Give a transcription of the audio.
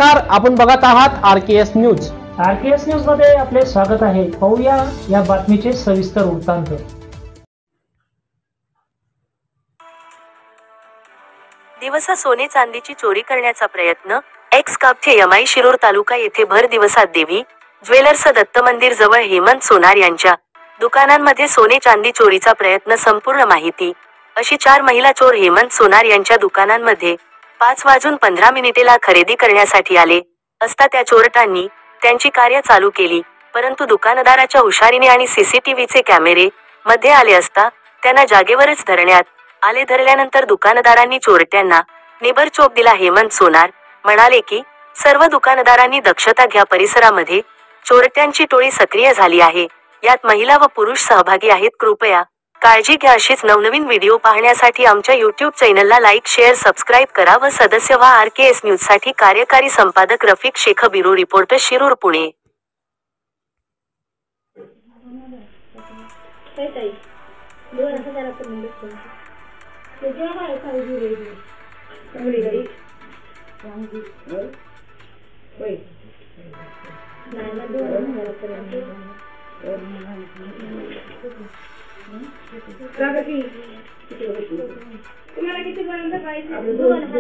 नमस्कार, आपण बघत आहात आरकेएस न्यूज। आरकेएस न्यूज मध्ये आपले स्वागत आहे। पाहूया या बातमीचे सविस्तर वृत्तांत। दिवसा सोने चांदीची चोरी करण्याचा प्रयत्न। एक्स कापथे यमाई शिरूर तालुका येथे भर दिवसात देवी ज्वेलर्स दत्त मंदिर जवळ हेमंत सोनार यांच्या दुकानांमध्ये सोने चांदी चोरीचा प्रयत्न। संपूर्ण माहिती अशी 4 महिला चोर हेमंत सोनार यांच्या दुकानांमध्ये 5:15 खरेदी करण्यासाठी आले असता त्या चोरट्यांनी त्यांची कार्य चालू केली, परंतु दुकानदाराच्या हुशारीने आणि सीसीटीव्हीचे कॅमेरे मध्ये आले असता त्यांना जागेवरच धरण्यात आले। धरल्यानंतर दुकानदारांनी चोरट्यांना निबर चोप दिला। हेमंत सोनार म्हणाले की सर्व दुकानदारांनी दक्षता घ्या, परिसरामध्ये चोरट्यांची टोळी सक्रिय झाली आहे, यात महिला व पुरुष सहभागी आहेत, कृपया काळजी घ्या। अशीच नवनवीन व्हिडिओ पाहण्यासाठी आमच्या यूट्यूब चॅनलला लाईक, शेअर, सबस्क्राईब करा व सदस्य व्हा। आरकेएस न्यूज साठी कार्यकारी संपादक रफिक शेख, ब्युरो रिपोर्टर शिरूर, पुणे। तुम्हाला किती पर्यंत पाहिजे? 2000